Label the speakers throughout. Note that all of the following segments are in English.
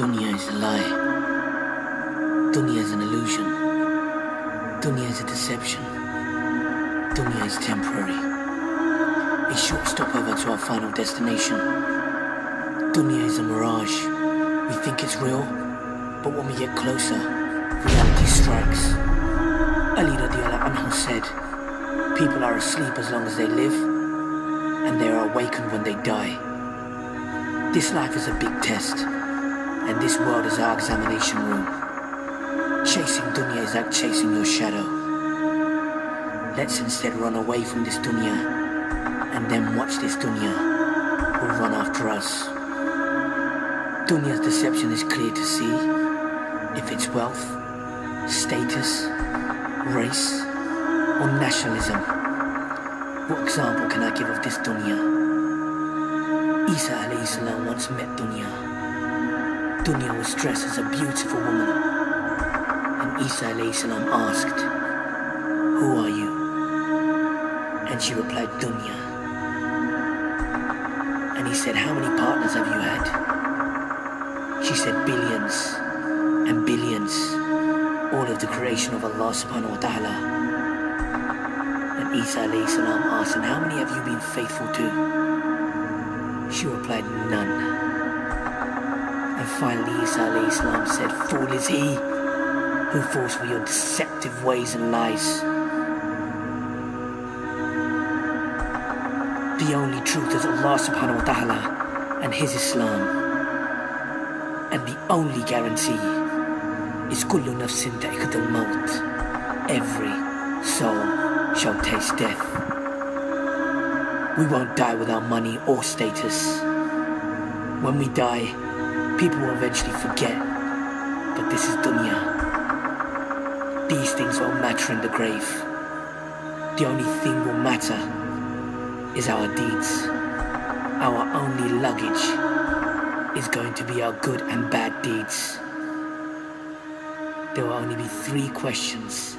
Speaker 1: Dunya is a lie. Dunya is an illusion. Dunya is a deception. Dunya is temporary. A short stopover to our final destination. Dunya is a mirage. We think it's real, but when we get closer, reality strikes. Ali radiallahu anhu said, people are asleep as long as they live, and they are awakened when they die. This life is a big test, and this world is our examination room. Chasing dunya is like chasing your shadow. Let's instead run away from this dunya, and then watch this dunya will run after us. Dunya's deception is clear to see. If it's wealth, status, race, or nationalism. What example can I give of this dunya? Isa alayhi salam once met dunya. Dunya was dressed as a beautiful woman. And Isa alayhi salam asked, "Who are you?" And she replied, "Dunya." And he said, "How many partners have you had?" She said, "Billions and billions, all of the creation of Allah subhanahu wa ta'ala." And Isa alayhi salam asked, "And how many have you been faithful to?" She replied, "None." And finally Isa alayhi salam said, "Fool is he who falls for your deceptive ways and lies." The only truth is Allah subhanahu wa ta'ala and His Islam. And the only guarantee is kullu nafsin dha'iqatul maut. Every soul shall taste death. We won't die without money or status. When we die, people will eventually forget. But this is dunya. These things won't matter in the grave. The only thing will matter is our deeds. Our only luggage is going to be our good and bad deeds. There will only be 3 questions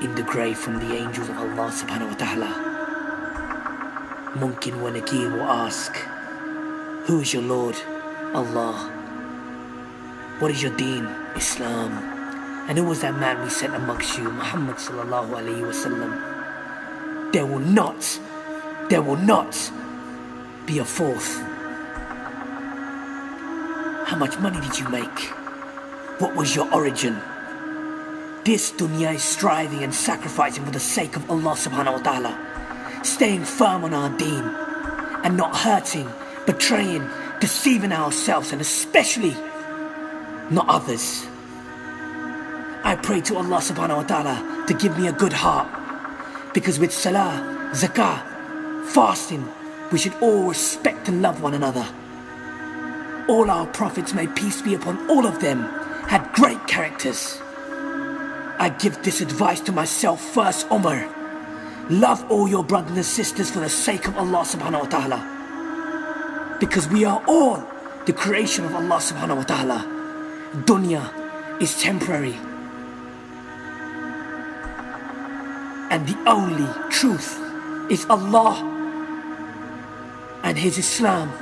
Speaker 1: in the grave from the angels of Allah subhanahu wa ta'ala. Munkar wa Nakir will ask, "Who is your Lord?" Allah. "What is your deen?" Islam. "And who was that man we sent amongst you?" Muhammad sallallahu alayhi wa sallam. There will not be a 4th. How much money did you make? What was your origin? This dunya is striving and sacrificing for the sake of Allah subhanahu wa ta'ala, staying firm on our deen and not hurting, betraying, deceiving ourselves and especially not others. I pray to Allah subhanahu wa ta'ala to give me a good heart, because with salah, zakah, fasting, we should all respect and love one another. All our prophets, may peace be upon all of them, had great characters. I give this advice to myself first, Umar. Love all your brothers and sisters for the sake of Allah subhanahu wa ta'ala. Because we are all the creation of Allah subhanahu wa ta'ala. Dunya is temporary. And the only truth is Allah and His Islam.